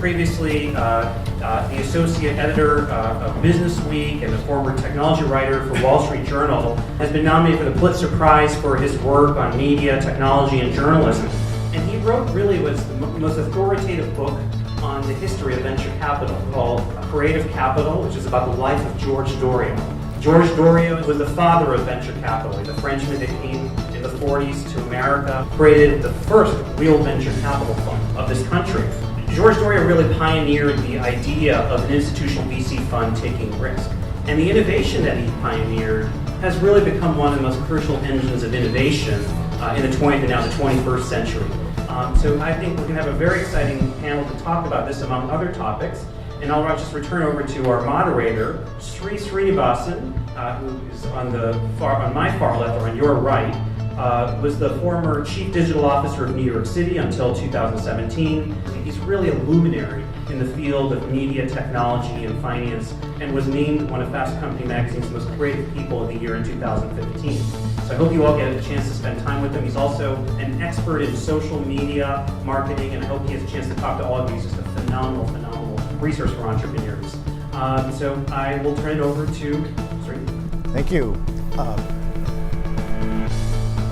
previously the associate editor of Business Week and the former technology writer for Wall Street Journal, has been nominated for the Pulitzer Prize for his work on media, technology, and journalism. And he wrote really was the most authoritative book on the history of venture capital called Creative Capital, which is about the life of George Doriot. George Doriot was the father of venture capital. He's a Frenchman that came in the 40s to America, created the first real venture capital fund of this country. George Doriot really pioneered the idea of an institutional VC fund taking risk. And the innovation that he pioneered has really become one of the most crucial engines of innovation in the 20th and now the 21st century. So I think we're going to have a very exciting panel to talk about this among other topics. And I'll just return over to our moderator, Sreenivasan, who is on my far left or on your right, was the former Chief Digital Officer of New York City until 2017. He's really a luminary in the field of media, technology, and finance, and was named one of Fast Company magazine's most creative people of the year in 2015. So I hope you all get a chance to spend time with him. He's also an expert in social media marketing, and I hope he has a chance to talk to all of you. He's just a phenomenal resource for entrepreneurs. So I will turn it over to Sree. Thank you.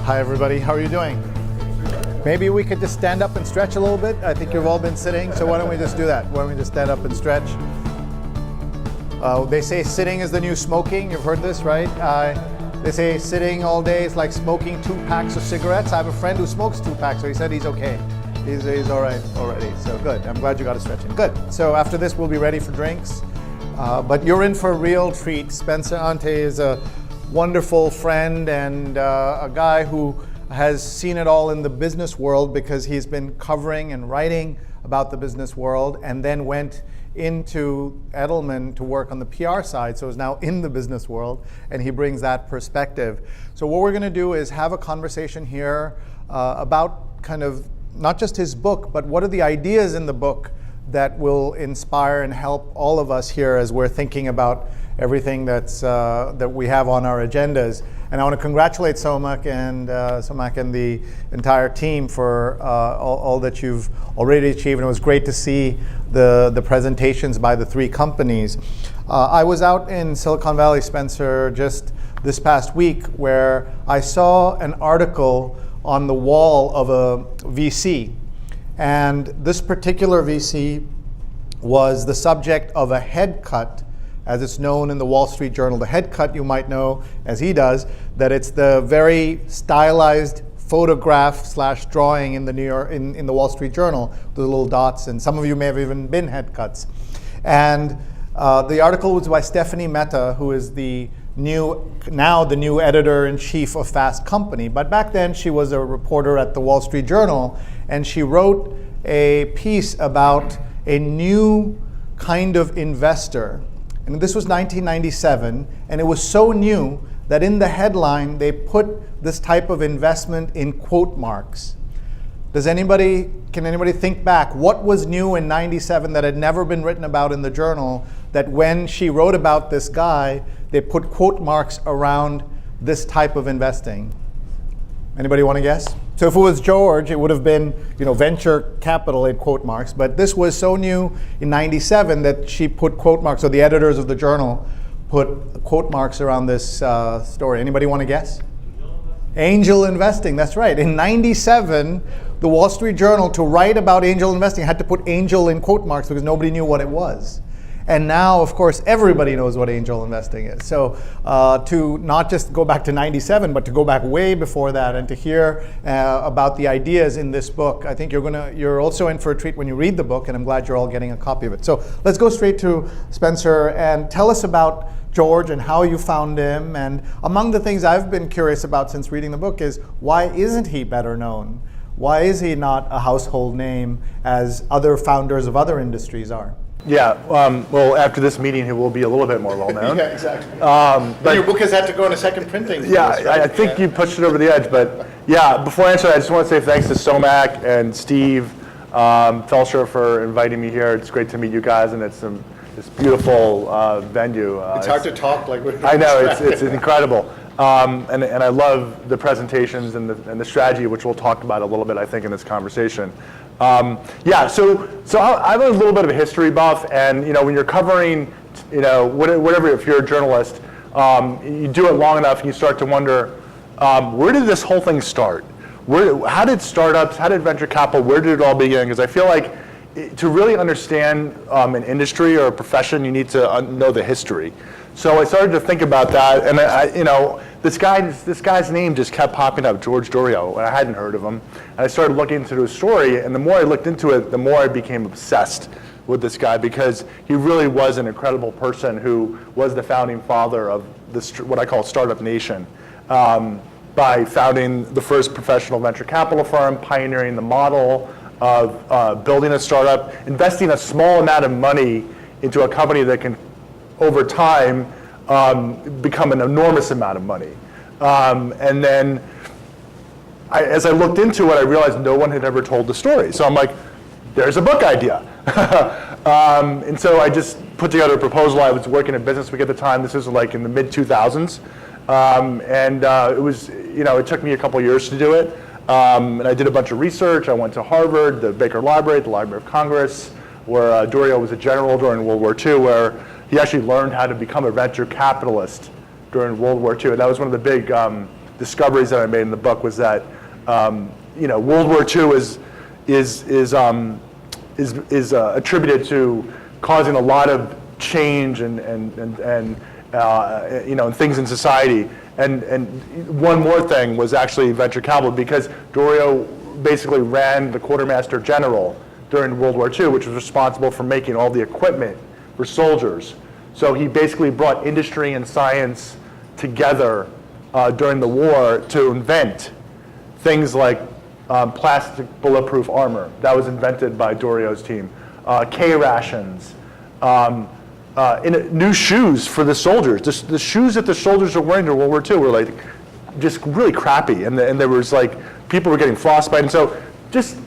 Hi everybody, how are you doing? Maybe we could just stand up and stretch a little bit. I think you've all been sitting, so why don't we just do that? Why don't we just stand up and stretch? They say sitting is the new smoking. You've heard this, right? They say sitting all day is like smoking 2 packs of cigarettes. I have a friend who smokes 2 packs, so he said he's okay. He's all right already, so good. I'm glad you got a stretch in. Good. So after this, we'll be ready for drinks. But you're in for a real treat. Spencer Ante is a wonderful friend and a guy who has seen it all in the business world because he's been covering and writing about the business world and then went into Edelman to work on the PR side, so is now in the business world, and he brings that perspective. So what we're going to do is have a conversation here about kind of not just his book, but what are the ideas in the book that will inspire and help all of us here as we're thinking about everything that we have on our agendas. And I want to congratulate Somak and the entire team for all that you've already achieved. And it was great to see the presentations by the 3 companies. I was out in Silicon Valley, Spencer, just this past week where I saw an article on the wall of a VC. And this particular VC was the subject of a head cut, as it's known in the Wall Street Journal. The head cut, you might know, as he does, that it's the very stylized photograph / drawing in the Wall Street Journal, with the little dots, and some of you may have even been head cuts. And the article was by Stephanie Mehta, who is now the new editor-in-chief of Fast Company. But back then she was a reporter at the Wall Street Journal, and she wrote a piece about a new kind of investor. And this was 1997, and it was so new that in the headline they put this type of investment in quote marks. Can anybody think back? What was new in 97 that had never been written about in the journal, that when she wrote about this guy, they put quote marks around this type of investing? Anybody want to guess? So if it was George, it would have been, venture capital in quote marks. But this was so new in 97 that she put quote marks, so the editors of the journal put quote marks around this story. Anybody want to guess? Angel investing, that's right. In 97, the Wall Street Journal, to write about angel investing, had to put angel in quote marks because nobody knew what it was. And now, of course, everybody knows what angel investing is. So to not just go back to 97, but to go back way before that and to hear about the ideas in this book, I think you're also in for a treat when you read the book, and I'm glad you're all getting a copy of it. So let's go straight to Spencer and tell us about George and how you found him. And among the things I've been curious about since reading the book is, why isn't he better known? Why is he not a household name as other founders of other industries are? Yeah, well, after this meeting, he will be a little bit more well-known. Yeah, exactly. But your book has had to go on a second printing. Yeah, this, right? I think you pushed it over the edge. But yeah, before I answer that, I just want to say thanks to Somak and Steve Felsher for inviting me here. It's great to meet you guys, and it's this beautiful venue. It's hard to talk like we're I know, it's incredible. And I love the presentations and the strategy, which we'll talk about a little bit, I think, in this conversation. Yeah, so I'm a little bit of a history buff, and when you're covering, whatever, if you're a journalist, you do it long enough, and you start to wonder, where did this whole thing start? How did startups, how did venture capital, where did it all begin? Because I feel like to really understand an industry or a profession, you need to know the history. So I started to think about that, and this guy's name just kept popping up, George Doriot, and I hadn't heard of him. And I started looking into his story, and the more I looked into it, the more I became obsessed with this guy, because he really was an incredible person who was the founding father of this, what I call Startup Nation, by founding the first professional venture capital firm, pioneering the model of building a startup, investing a small amount of money into a company that can, over time, become an enormous amount of money. And then, as I looked into it, I realized no one had ever told the story. So I'm like, there's a book idea. And so I just put together a proposal. I was working at Business Week at the time. This was like in the mid-2000s. It was, it took me a couple years to do it. And I did a bunch of research. I went to Harvard, the Baker Library, the Library of Congress, where Doriot was a general during World War II, where he actually learned how to become a venture capitalist during World War II. And that was one of the big discoveries that I made in the book, was that World War II is attributed to causing a lot of change and things in society. And one more thing was actually venture capital, because Doriot basically ran the quartermaster general during World War II, which was responsible for making all the equipment for soldiers. So he basically brought industry and science together during the war to invent things like plastic bulletproof armor. That was invented by Doriot's team. K-rations. New shoes for the soldiers. The shoes that the soldiers were wearing during World War II were like just really crappy, and there was like people were getting frostbite, and so just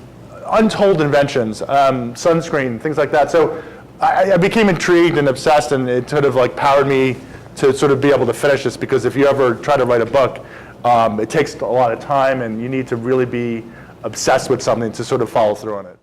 untold inventions, sunscreen, things like that. So I became intrigued and obsessed, and it sort of like powered me to sort of be able to finish this, because if you ever try to write a book, it takes a lot of time, and you need to really be obsessed with something to sort of follow through on it.